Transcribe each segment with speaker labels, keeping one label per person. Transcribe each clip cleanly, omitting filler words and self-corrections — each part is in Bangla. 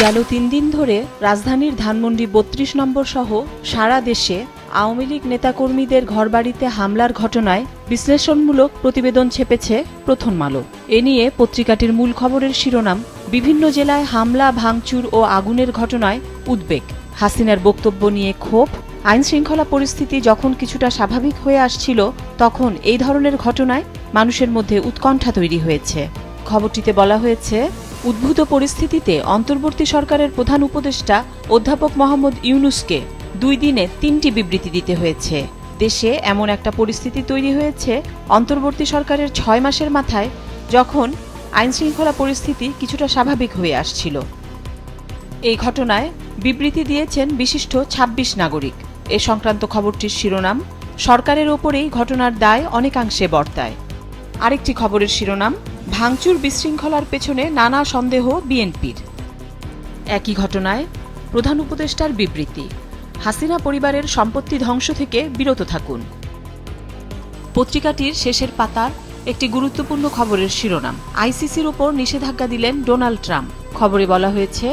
Speaker 1: গেল ৩ দিন ধরে রাজধানীর ধানমন্ডি ৩২ নম্বর সহ সারা দেশে আওয়ামী লীগ নেতাকর্মীদের ঘরবাড়িতে হামলার ঘটনায় বিশ্লেষণমূলক প্রতিবেদন ছেপেছে প্রথম আলো। এ নিয়ে পত্রিকাটির মূল খবরের শিরোনাম, বিভিন্ন জেলায় হামলা, ভাঙচুর ও আগুনের ঘটনায় উদ্বেগ, হাসিনার বক্তব্য নিয়ে ক্ষোভ। আইনশৃঙ্খলা পরিস্থিতি যখন কিছুটা স্বাভাবিক হয়ে আসছিল, তখন এই ধরনের ঘটনায় মানুষের মধ্যে উৎকণ্ঠা তৈরি হয়েছে। খবরটিতে বলা হয়েছে, উদ্ভূত পরিস্থিতিতে অন্তর্বর্তী সরকারের প্রধান উপদেষ্টা অধ্যাপক মোহাম্মদ ইউনূসকে 2 দিনে 3টি বিবৃতি দিতে হয়েছে। দেশে এমন একটা পরিস্থিতি তৈরি হয়েছে অন্তর্বর্তী সরকারের 6 মাসের মাথায়, যখন আইনশৃঙ্খলা পরিস্থিতি কিছুটা স্বাভাবিক হয়ে আসছিল। এই ঘটনায় বিবৃতি দিয়েছেন বিশিষ্ট 26 নাগরিক। এ সংক্রান্ত খবরটির শিরোনাম, সরকারের ওপরেই ঘটনার দায় অনেকাংশে বর্তায়। আরেকটি খবরের শিরোনাম, ভাঙচুর বিশৃঙ্খলার পেছনে নানা সন্দেহ বিএনপির। একই ঘটনায় প্রধান উপদেষ্টার বিবৃতি, হাসিনা পরিবারের সম্পত্তি ধ্বংস থেকে বিরত থাকুন। পত্রিকাটির শেষের পাতার একটি গুরুত্বপূর্ণ খবরের শিরোনাম, আইসিসির ওপর নিষেধাজ্ঞা দিলেন ডোনাল্ড ট্রাম্প। খবরে বলা হয়েছে,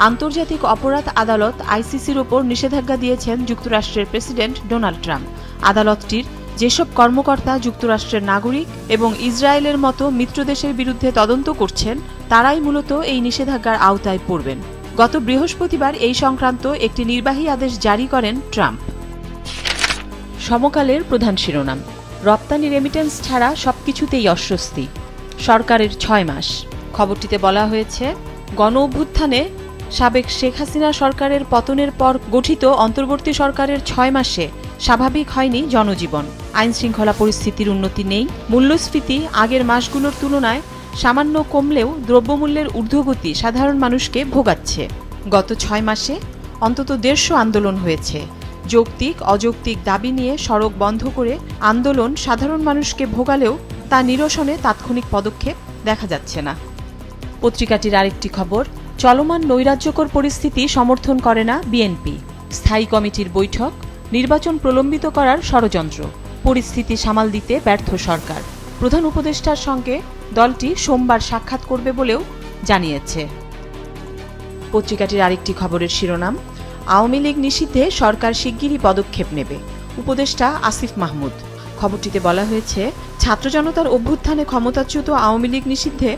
Speaker 1: আন্তর্জাতিক অপরাধ আদালত আইসিসির ওপর নিষেধাজ্ঞা দিয়েছেন যুক্তরাষ্ট্রের প্রেসিডেন্ট ডোনাল্ড ট্রাম্প। আদালতটির যেসব কর্মকর্তা যুক্তরাষ্ট্রের নাগরিক এবং ইসরায়েলের মতো মিত্রদেশের বিরুদ্ধে তদন্ত করছেন, তারাই মূলত এই নিষেধাজ্ঞার আওতায় পড়বেন। গত বৃহস্পতিবার এই সংক্রান্ত একটি নির্বাহী আদেশ জারি করেন ট্রাম্প। সমকালের প্রধান শিরোনাম, রপ্তানি রেমিটেন্স ছাড়া সবকিছুতেই অস্বস্তি, সরকারের 6 মাস। খবরটিতে বলা হয়েছে, গণ অভ্যুত্থানে সাবেক শেখ হাসিনা সরকারের পতনের পর গঠিত অন্তর্বর্তী সরকারের 6 মাসে স্বাভাবিক হয়নি জনজীবন। আইনশৃঙ্খলা পরিস্থিতির উন্নতি নেই, মূল্যস্ফীতি আগের মাসগুলোর তুলনায় সামান্য কমলেও দ্রব্যমূল্যের ঊর্ধ্বগতি সাধারণ মানুষকে ভোগাচ্ছে। গত 6 মাসে অন্তত 150 আন্দোলন হয়েছে। যৌক্তিক অযৌক্তিক দাবি নিয়ে সড়ক বন্ধ করে আন্দোলন সাধারণ মানুষকে ভোগালেও তা নিরসনে তাৎক্ষণিক পদক্ষেপ দেখা যাচ্ছে না। পত্রিকাটির আরেকটি খবর, চলমান নৈরাজ্যকর পরিস্থিতি সমর্থন করে না বিএনপি, স্থায়ী কমিটির বৈঠক, নির্বাচন প্রলম্বিত করার ষড়যন্ত্র, পরিস্থিতি সামাল দিতে ব্যর্থ সরকার। প্রধান উপদেষ্টার সঙ্গে দলটি সোমবার সাক্ষাৎ করবে বলেও জানিয়েছে। পত্রিকাটির আরেকটি খবরের শিরোনাম, আওয়ামী লীগ নিষিদ্ধে সরকার শিগগিরই পদক্ষেপ নেবে, উপদেষ্টা আসিফ মাহমুদ। খবরটিতে বলা হয়েছে, ছাত্র জনতার অভ্যুত্থানে ক্ষমতাচ্যুত আওয়ামী লীগ নিষিদ্ধে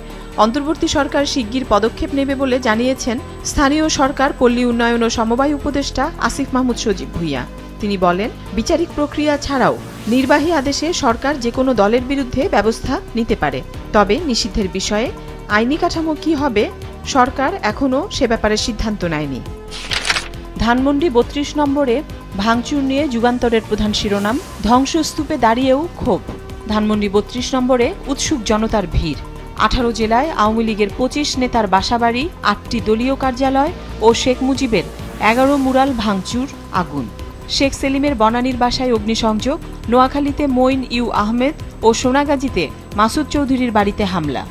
Speaker 1: অন্তর্বর্তী সরকার শিগগির পদক্ষেপ নেবে বলে জানিয়েছেন স্থানীয় সরকার, পল্লী উন্নয়ন ও সমবায় উপদেষ্টা আসিফ মাহমুদ সজীব ভুঁইয়া। তিনি বলেন, বিচারিক প্রক্রিয়া ছাড়াও নির্বাহী আদেশে সরকার যে কোনো দলের বিরুদ্ধে ব্যবস্থা নিতে পারে, তবে নিষিদ্ধের বিষয়ে আইনি কাঠামো কী হবে সরকার এখনও সে ব্যাপারে সিদ্ধান্ত নেয়নি। ধানমন্ডি ৩২ নম্বরে ভাঙচুর নিয়ে যুগান্তরের প্রধান শিরোনাম, ধ্বংসস্তূপে দাঁড়িয়েও ক্ষোভ। ধানমন্ডি ৩২ নম্বরে উৎসুক জনতার ভিড়। 18 জেলায় আওয়ামী লীগের 25 নেতার বাসাবাড়ি, 8টি দলীয় কার্যালয় ও শেখ মুজিবের 11 মুরাল ভাঙচুর, আগুন। শেখ সেলিমের বনানীর বাসায় অগ্নিসংযোগ, নোয়াখালীতে মঈন ইউ আহমেদ ও সোনাগাজীতে মাসুদ চৌধুরীর বাড়িতে হামলা।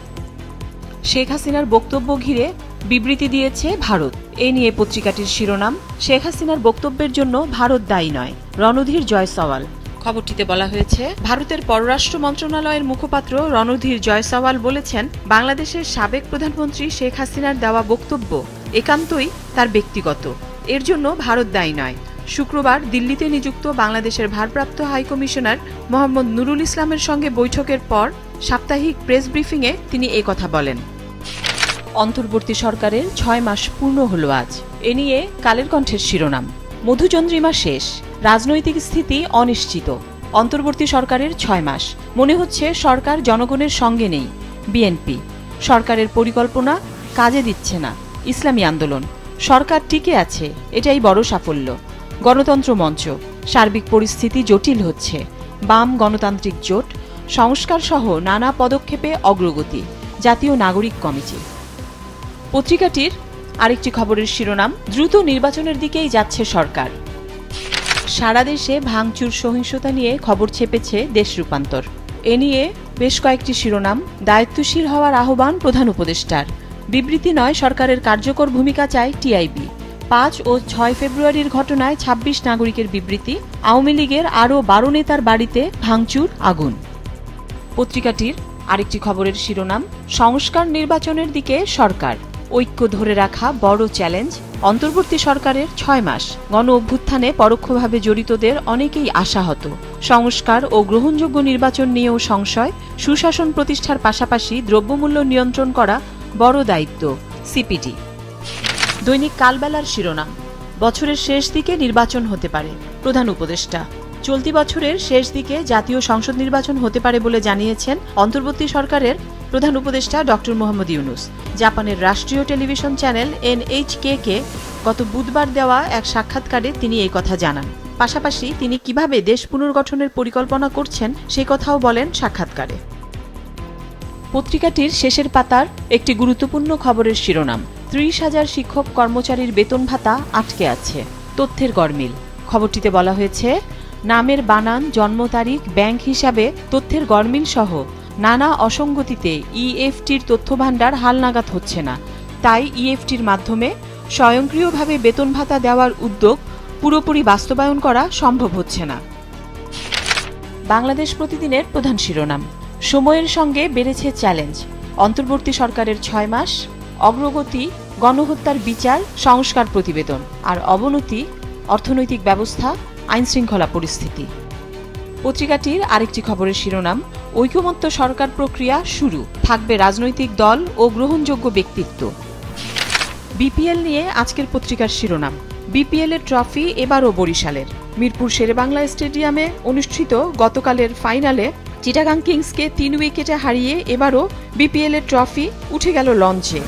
Speaker 1: শেখ হাসিনার বক্তব্য ঘিরে বিবৃতি দিয়েছে ভারত। এ নিয়ে পত্রিকাটির শিরোনাম, শেখ হাসিনার বক্তব্যের জন্য ভারত দায়ী নয়, রণধীর জয়সওয়াল। খবরটিতে বলা হয়েছে, ভারতের পররাষ্ট্র মন্ত্রণালয়ের মুখপাত্র রণধীর জয়সওয়াল বলেছেন, বাংলাদেশের সাবেক প্রধানমন্ত্রী শেখ হাসিনার দেওয়া বক্তব্য একান্তই তার ব্যক্তিগত, এর জন্য ভারত দায়ী নয়। শুক্রবার দিল্লিতে নিযুক্ত বাংলাদেশের ভারপ্রাপ্ত হাইকমিশনার মোহাম্মদ নুরুল ইসলামের সঙ্গে বৈঠকের পর সাপ্তাহিক প্রেস ব্রিফিংয়ে তিনি এই কথা বলেন। অন্তর্বর্তী সরকারের 6 মাস পূর্ণ হল আজ। এ নিয়ে কালের কণ্ঠের শিরোনাম, মধুচন্দ্রিমা শেষ, রাজনৈতিক স্থিতি অনিশ্চিত, অন্তর্বর্তী সরকারের 6 মাস, মনে হচ্ছে সরকার জনগণের সঙ্গে নেই। বিএনপি, সরকারের পরিকল্পনা কাজে দিচ্ছে না। ইসলামী আন্দোলন, সরকার টিকে আছে, এটাই বড় সাফল্য। গণতন্ত্র মঞ্চ, সার্বিক পরিস্থিতি জটিল হচ্ছে। বাম গণতান্ত্রিক জোট, সংস্কার সহ নানা পদক্ষেপে অগ্রগতি। জাতীয় নাগরিক কমিটি। পত্রিকাটির আরেকটি খবরের শিরোনাম, দ্রুত নির্বাচনের দিকেই যাচ্ছে সরকার। সারা দেশে ভাঙচুর সহিংসতা নিয়ে খবর ছেপেছে দেশ রূপান্তর। এ নিয়ে বেশ কয়েকটি শিরোনাম, দায়িত্বশীল হওয়ার আহ্বান প্রধান উপদেষ্টার, বিবৃতি নয় সরকারের কার্যকর ভূমিকা চায় টিআইবি। 5 ও 6 ফেব্রুয়ারির ঘটনায় 26 নাগরিকের বিবৃতি, আওয়ামী লীগের আরও 12 নেতার বাড়িতে ভাঙচুর, আগুন। পত্রিকাটির আরেকটি খবরের শিরোনাম, সংস্কার নির্বাচনের দিকে সরকার। ঐক্য ধরে রাখা বড় চ্যালেঞ্জ। অন্তর্বর্তী সরকারের 6 মাস। গণ অভ্যুত্থানে পরোক্ষভাবে জড়িতদের অনেকেই আশাহত। সংস্কার ও গ্রহণযোগ্য নির্বাচন নিয়েও সংশয়। সুশাসন প্রতিষ্ঠার পাশাপাশি দ্রব্যমূল্য নিয়ন্ত্রণ করা বড় দায়িত্ব। সিপিডি। দৈনিক কালবেলার শিরোনাম, বছরের শেষ দিকে নির্বাচন হতে পারে। প্রধান উপদেষ্টা। চলতি বছরের শেষ দিকে জাতীয় সংসদ নির্বাচন হতে পারে বলে জানিয়েছেন অন্তর্বর্তী সরকারের প্রধান উপদেষ্টা ডক্টর মোহাম্মদ ইউনূস। জাপানের রাষ্ট্রীয় টেলিভিশন চ্যানেল NHK-কে গত বুধবার দেওয়া এক সাক্ষাৎকারে তিনি এই কথা জানান। পাশাপাশি তিনি কিভাবে দেশ পুনর্গঠনের পরিকল্পনা করছেন সে কথাও বলেন সাক্ষাৎকারে। পত্রিকাটির শেষের পাতার একটি গুরুত্বপূর্ণ খবরের শিরোনাম, 30,000 শিক্ষক কর্মচারীর বেতন ভাতা আটকে আছে। তথ্যের গরমিল। খবরটিতে বলা হয়েছে, নামের বানান, জন্ম তারিখ, ব্যাংক হিসাবে তথ্যের গরমিল সহ নানা অসঙ্গতিতে EFTর তথ্যভাণ্ডার হালনাগাদ হচ্ছে না। তাই EFTর মাধ্যমে স্বয়ংক্রিয়ভাবে বেতন ভাতা দেওয়ার উদ্যোগ পুরোপুরি বাস্তবায়ন করা সম্ভব হচ্ছে না। বাংলাদেশ প্রতিদিনের প্রধান শিরোনাম, সময়ের সঙ্গে বেড়েছে চ্যালেঞ্জ। অন্তর্বর্তী সরকারের 6 মাস। অগ্রগতি, গণহত্যার বিচার, সংস্কার প্রতিবেদন। আর অবনতি, অর্থনৈতিক ব্যবস্থা, আইনশৃঙ্খলা পরিস্থিতি। পত্রিকাটির আরেকটি খবরের শিরোনাম, ঐকমত্য সরকার প্রক্রিয়া শুরু, থাকবে রাজনৈতিক দল ও গ্রহণযোগ্য ব্যক্তিত্ব। বিপিএল নিয়ে আজকের পত্রিকার শিরোনাম, বিপিএল এর ট্রফি এবারও বরিশালের। মিরপুর শেরেবাংলা স্টেডিয়ামে অনুষ্ঠিত গতকালের ফাইনালে চিটাগাং কিংসকে 3 উইকেটে হারিয়ে এবারও বিপিএল এর ট্রফি উঠে গেল লঞ্চে।